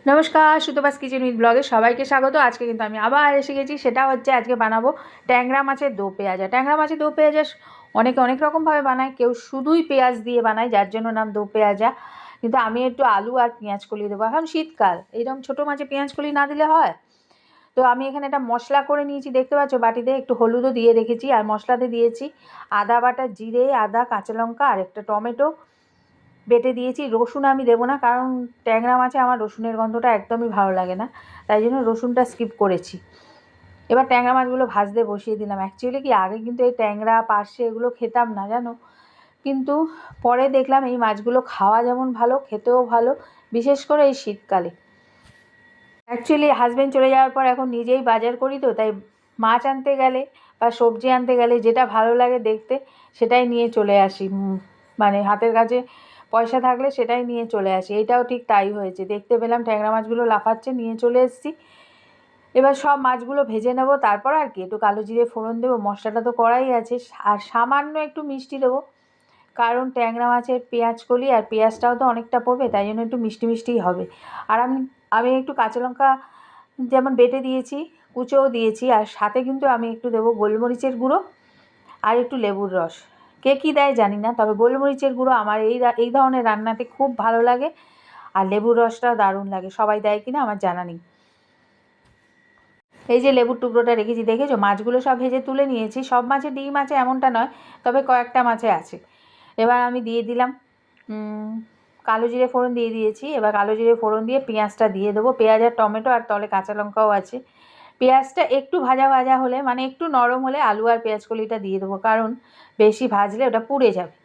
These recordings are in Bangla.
নমস্কার, সুতপাস কিচেন উইথ ব্লগে সবাইকে স্বাগত। আজকে কিন্তু আমি আবার এসে গেছি। সেটা হচ্ছে আজকে বানাবো ট্যাংরা মাছের দো পেঁয়াজা। ট্যাংরা মাছের দো পেঁয়াজা অনেকে অনেক রকমভাবে বানায়, কেউ শুধুই পেঁয়াজ দিয়ে বানায়, যার জন্য নাম দো পেঁয়াজা। কিন্তু আমি একটু আলু আর পেঁয়াজ কলি দেবো। এখন শীতকাল, এইরকম ছোটো মাছে পেঁয়াজ কলি না দিলে হয়? তো আমি এখানে একটা মশলা করে নিয়েছি, দেখতে পাচ্ছ বাটিতে। একটু হলুদও দিয়ে রেখেছি, আর মশলাতে দিয়েছি আদা বাটা, জিরে, আদা, কাঁচা লঙ্কা আর একটা টমেটো বেটে দিয়েছি। রসুন আমি দেবো না, কারণ ট্যাংরা মাছে আমার রসুনের গন্ধটা একদমই ভালো লাগে না, তাই জন্য রসুনটা স্কিপ করেছি। এবার ট্যাংরা মাছগুলো ভাজতে বসিয়ে দিলাম। অ্যাকচুয়ালি কি, আগে কিন্তু এই ট্যাংরা, পার্শে এগুলো খেতাম না জানো, কিন্তু পরে দেখলাম এই মাছগুলো খাওয়া যেমন ভালো, খেতেও ভালো, বিশেষ করে এই শীতকালে। অ্যাকচুয়ালি হাজব্যান্ড চলে যাওয়ার পর এখন নিজেই বাজার করি, তো তাই মাছ আনতে গেলে বা সবজি আনতে গেলে যেটা ভালো লাগে দেখতে সেটাই নিয়ে চলে আসি। মানে হাতের কাছে পয়সা থাকলে সেটাই নিয়ে চলে আসি। এটাও ঠিক তাই হয়েছে। দেখতে পেলাম ট্যাংরা মাছগুলো লাফাচ্ছে, নিয়ে চলে এসেছি। এবার সব মাছগুলো ভেজে নেব, তারপর আর কি একটু কালো জিরে ফোড়ন দেবো। মশলাটা তো করাই আছে, আর সামান্য একটু মিষ্টি দেবো, কারণ ট্যাংরা মাছের পেঁয়াজ কলি আর পেঁয়াজটাও তো অনেকটা পড়বে, তাই জন্য একটু মিষ্টি মিষ্টিই হবে। আর আমি একটু কাঁচা লঙ্কা যেমন বেটে দিয়েছি, কুচোও দিয়েছি, আর সাথে কিন্তু আমি একটু দেবো গোলমরিচের গুঁড়ো আর একটু লেবুর রস। কে কী দেয় জানি না, তবে গোলমরিচের গুঁড়ো আমার এই ধরনের রান্নাতে খুব ভালো লাগে, আর লেবুর রসটাও দারুণ লাগে। সবাই দেয় কিনা আমার জানা নেই। এই যে লেবুর টুকরোটা রেখেছি, দেখেছো? মাছগুলো সব ভেজে তুলে নিয়েছি। সব মাছে ডিম আছে এমনটা নয়, তবে কয়েকটা মাছে আছে। এবার আমি দিয়ে দিলাম কালো জিরে ফোড়ন দিয়ে দিয়েছি। এবার কালো জিরে ফোড়ন দিয়ে পেঁয়াজটা দিয়ে দেবো। পেঁয়াজ আর টমেটো আর তলে কাঁচা লঙ্কাও আছে। পেঁয়াজটা একটু ভাজা ভাজা হলে, মানে একটু নরম হলে, আলু আর পেঁয়াজ কলিটা দিয়ে দেবো, কারণ বেশি ভাজলে ওটা পুড়ে যাবে।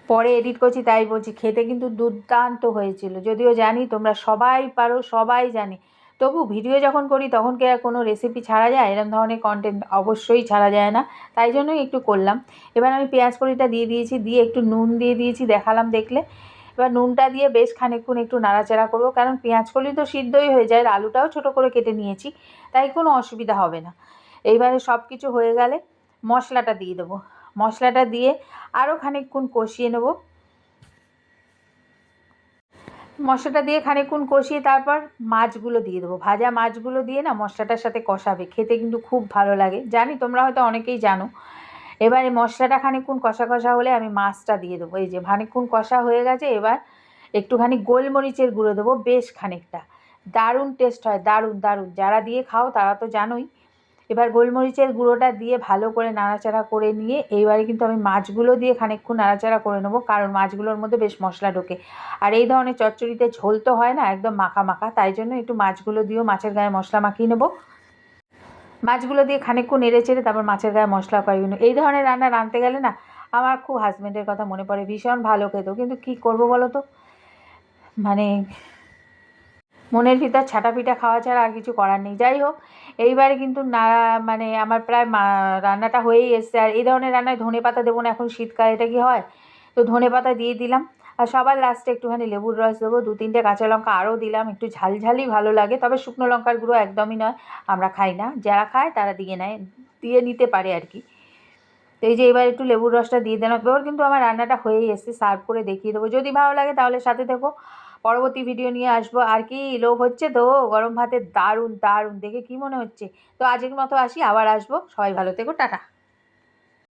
পরে এডিট করছি তাই বলছি, খেতে কিন্তু দুর্দান্ত হয়েছিল। যদিও জানি তোমরা সবাই পারো, সবাই জানে, তবু ভিডিও যখন করি তখন কি আর কোনো রেসিপি ছাড়া যায়? এরকম ধরনের কন্টেন্ট অবশ্যই ছাড়া যায় না, তাই জন্যই একটু করলাম। এবার আমি পেঁয়াজ কলিটা দিয়ে দিয়েছি, দিয়ে একটু নুন দিয়ে দিয়েছি, দেখালাম দেখলে। এবার নুনটা দিয়ে বেশ খানিকক্ষণ একটু নাড়াচাড়া করবো, কারণ পেঁয়াজ কলি তো সিদ্ধই হয়ে যায়, আর আলুটাও ছোটো করে কেটে নিয়েছি, তাই কোনো অসুবিধা হবে না। এইবারে সব কিছু হয়ে গেলে মশলাটা দিয়ে দেবো। মশলাটা দিয়ে আরও খানিকক্ষণ কষিয়ে নেব। মশলাটা দিয়ে খানিকক্ষণ কষিয়ে তারপর মাছগুলো দিয়ে দেবো। ভাজা মাছগুলো দিয়ে না মশলাটার সাথে কষাবে, খেতে কিন্তু খুব ভালো লাগে। জানি তোমরা হয়তো অনেকেই জানো। এবারে মশলাটা খানিকক্ষণ কষা কষা হলে আমি মাছটা দিয়ে দেবো। এই যে খানিকক্ষণ কষা হয়ে গেছে, এবার একটুখানি গোলমরিচের গুঁড়ো দেবো, বেশ খানিকটা। দারুণ টেস্ট হয়, দারুণ দারুণ। যারা দিয়ে খাও তারা তো জানোই। এবার গোলমরিচের গুঁড়োটা দিয়ে ভালো করে নাড়াচাড়া করে নিয়ে এইবারে কিন্তু আমি মাছগুলো দিয়ে খানিকক্ষণ নাড়াচাড়া করে নেবো, কারণ মাছগুলোর মধ্যে বেশ মশলা ঢোকে। আর এই ধরনের চচ্চড়িতে ঝোল তো হয় না, একদম মাখা মাখা, তাই জন্য একটু মাছগুলো দিয়েও মাছের গায়ে মশলা মাখিয়ে নেবো। মাছগুলো দিয়ে খানিকক্ষণ নেড়ে চেড়ে তারপর মাছের গায়ে মশলা পাইয়ে নেবো। এই ধরনের রান্না রাঁধতে গেলে না আমার খুব হাজব্যান্ডের কথা মনে পড়ে। ভীষণ ভালো খেত, কিন্তু কী করবো বলো তো, মানে মনের ভিতর ছাটাপিটা খাওয়া ছাড়া আর কিছু করার নেই। যাই হোক, এইবারে কিন্তু না, মানে আমার প্রায় রান্নাটা হয়েই এসছে। আর এই ধরনের রান্নায় ধনেপাতা দেবো না, এখন শীতকাল, এটা কি হয়? তো ধনেপাতা দিয়ে দিলাম। আর সবার লাস্টে একটুখানি লেবুর রস দেবো, 2-3টে কাঁচা লঙ্কা আরও দিলাম, একটু ঝালঝালই ভালো লাগে। তবে শুকনো লঙ্কার গুঁড়ো একদমই নয়, আমরা খাই না। যারা খায় তারা দিয়ে নিতে পারে আর কি। তো এই যে এবার একটু লেবুর রসটা দিয়ে দিলাম। এবার কিন্তু আমার রান্নাটা হয়েই এসছে, সার্ভ করে দেখিয়ে দেবো। যদি ভালো লাগে তাহলে সাথে থেকো, পরবর্তী ভিডিও নিয়ে আসবো। আর কি লোভ হচ্ছে তো গরম ভাতের, দারুণ দারুণ। দেখে কি মনে হচ্ছে? তো আজকের মতো আসি, আবার আসবো। সবাই ভালো থেকো, টাটা।